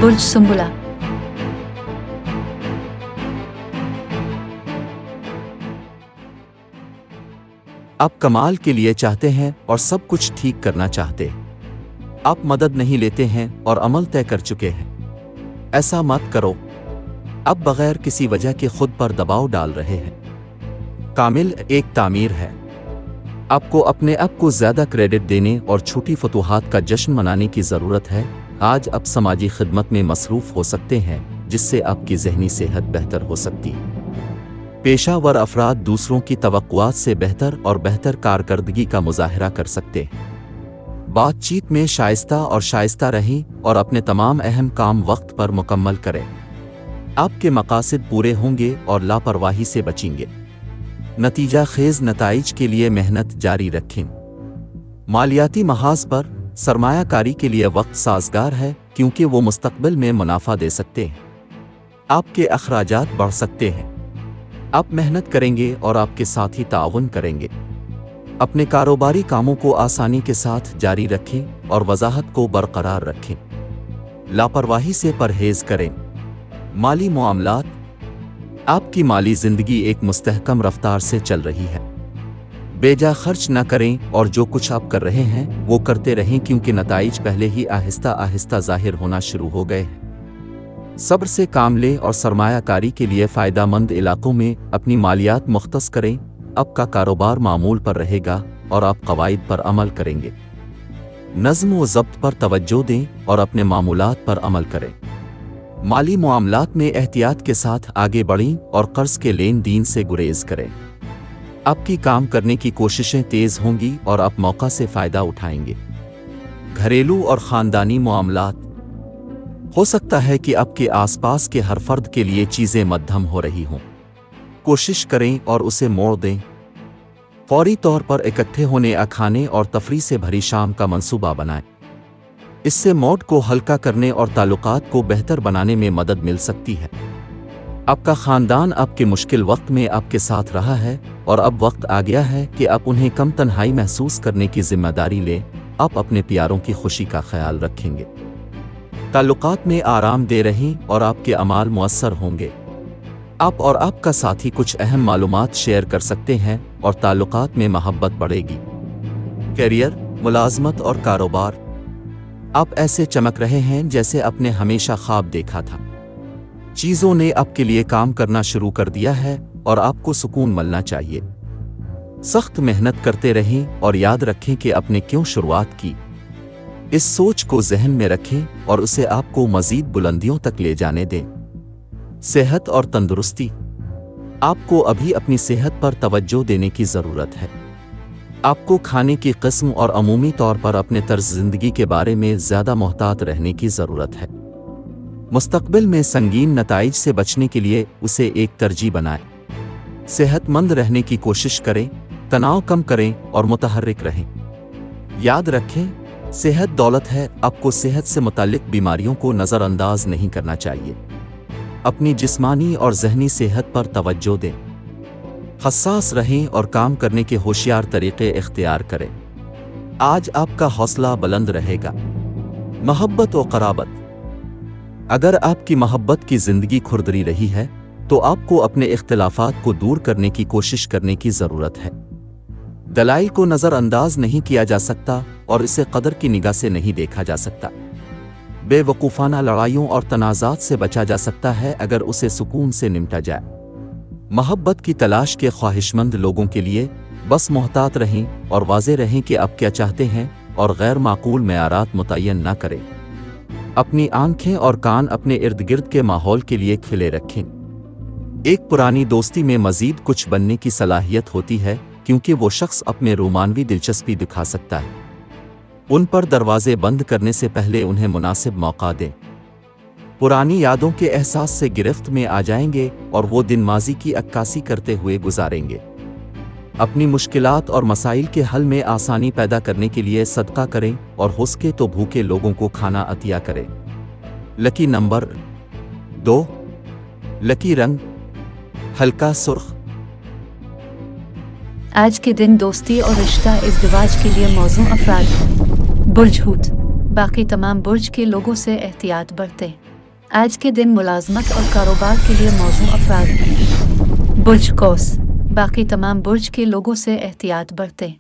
बुर्ज सुंबुला। आप कमाल के लिए चाहते हैं और सब कुछ ठीक करना चाहते। आप मदद नहीं लेते हैं और अमल तय कर चुके हैं। ऐसा मत करो। आप बगैर किसी वजह के खुद पर दबाव डाल रहे हैं। कामिल एक तामीर है। आपको अपने आप को ज्यादा क्रेडिट देने और छोटी फतूहात का जश्न मनाने की ज़रूरत है। आज आप समाजी खिदमत में मसरूफ़ हो सकते हैं, जिससे आपकी ज़हनी सेहत बेहतर हो सकती है। पेशावर अफराद दूसरों की तवक्कुआत से बेहतर और बेहतर कारकर्दगी का मुजाहरा कर सकते हैं। बातचीत में शाइस्ता रहें और अपने तमाम अहम काम वक्त पर मुकम्मल करें। आपके मकासद पूरे होंगे और लापरवाही से बचेंगे। नतीजा खेज नताइज के लिए मेहनत जारी रखें। मालियाती महाज पर सरमायाकारी के लिए वक्त साजगार है, क्योंकि वो मुस्तकबिल में मुनाफा दे सकते हैं। आपके अखराजात बढ़ सकते हैं। आप मेहनत करेंगे और आपके साथ ही ताउन करेंगे। अपने कारोबारी कामों को आसानी के साथ जारी रखें और वजाहत को बरकरार रखें। लापरवाही से परहेज करें। माली मामलात। आपकी माली जिंदगी एक मुस्तहकम रफ्तार से चल रही है। बेजा खर्च न करें और जो कुछ आप कर रहे हैं वो करते रहें, क्योंकि नताइज पहले ही आहिस्ता आहिस्ता जाहिर होना शुरू हो गए हैं। सब्र से काम लें और सरमायाकारी के लिए फ़ायदामंद इलाकों में अपनी मालियात मुख्तस करें। आपका कारोबार मामूल पर रहेगा और आप कवायद पर अमल करेंगे। नज़्म व ज़ब्त पर तवज्जो दें और अपने मामूलात पर अमल करें। माली मामलात में एहतियात के साथ आगे बढ़ें और कर्ज के लेन देन से गुरेज करें। आपकी काम करने की कोशिशें तेज होंगी और आप मौका से फ़ायदा उठाएंगे। घरेलू और ख़ानदानी मामलात। हो सकता है कि आपके आसपास के हर फर्द के लिए चीज़ें मध्यम हो रही हों। कोशिश करें और उसे मोड़ दें। फौरी तौर पर इकट्ठे होने, खाने और तफरी से भरी शाम का मंसूबा बनाएं। इससे मूड को हल्का करने और ताल्लुकात को बेहतर बनाने में मदद मिल सकती है। आपका ख़ानदान आपके मुश्किल वक्त में आपके साथ रहा है और अब वक्त आ गया है कि आप उन्हें कम तन्हाई महसूस करने की जिम्मेदारी लें। आप अपने प्यारों की खुशी का ख्याल रखेंगे। ताल्लुकात में आराम दे रहें और आपके अमाल मुअस्सर होंगे। आप और आपका साथी कुछ अहम मालूमात शेयर कर सकते हैं और ताल्लुकात में मोहब्बत बढ़ेगी। करियर, मुलाजमत और कारोबार। आप ऐसे चमक रहे हैं जैसे आपने हमेशा ख्वाब देखा था। चीज़ों ने आपके लिए काम करना शुरू कर दिया है और आपको सुकून मिलना चाहिए। सख्त मेहनत करते रहें और याद रखें कि आपने क्यों शुरुआत की। इस सोच को जहन में रखें और उसे आपको मज़ीद बुलंदियों तक ले जाने दें। सेहत और तंदुरुस्ती। आपको अभी अपनी सेहत पर तवज्जो देने की ज़रूरत है। आपको खाने की किस्म और अमूमी तौर पर अपने तर्ज ज़िंदगी के बारे में ज़्यादा मोहतात रहने की ज़रूरत है। मुस्तकबिल में संगीन नताइज से बचने के लिए उसे एक तरजीह बनाएं। सेहतमंद रहने की कोशिश करें, तनाव कम करें और मुतहर्रिक रहें। याद रखें, सेहत दौलत है। आपको सेहत से मुताल्लिक बीमारियों को नज़रअंदाज नहीं करना चाहिए। अपनी जिस्मानी और ज़हनी सेहत पर तवज्जो दें। हसास रहें और काम करने के होशियार तरीक़े इख्तियार करें। आज आपका हौसला बुलंद रहेगा। मोहब्बत व क़राबत। अगर आपकी मोहब्बत की ज़िंदगी खुरदरी रही है तो आपको अपने इख्तिलाफ़ात को दूर करने की कोशिश करने की ज़रूरत है। दलाइल को नज़रअंदाज नहीं किया जा सकता और इसे कदर की निगाह से नहीं देखा जा सकता। बेवकूफ़ाना लड़ाइयों और तनाज़ात से बचा जा सकता है अगर उसे सुकून से निपटा जाए। मोहब्बत की तलाश के ख्वाहिशमंद लोगों के लिए बस मोहतात रहें और वाज़े रहें कि आप क्या चाहते हैं और गैर माकूल मेयारात मुतय्यन न करें। अपनी आंखें और कान अपने इर्द गिर्द के माहौल के लिए खुले रखें। एक पुरानी दोस्ती में मज़ीद कुछ बनने की सलाहियत होती है, क्योंकि वो शख्स अपने रोमानवी दिलचस्पी दिखा सकता है। उन पर दरवाजे बंद करने से पहले उन्हें मुनासिब मौका दें। पुरानी यादों के एहसास से गिरफ्त में आ जाएंगे और वो दिन माजी की अक्कासी करते हुए गुजारेंगे। अपनी मुश्किलात और मसाइल के हल में आसानी पैदा करने के लिए सदका करें और हो सके तो भूखे लोगों को खाना अतिया करें। Lucky number 2। लकी रंग हल्का सुर्ख। आज के दिन दोस्ती और रिश्ता इज़्दिवाज के लिए मौजू अफराद। बुर्ज हूत। बाकी तमाम बुर्ज के लोगों से एहतियात बरतें। آج کے دن ملازمت اور کاروبار کے لیے موزوں افراد ہیں۔ برج قوس، باقی تمام برج کے لوگوں سے احتیاط برتیں۔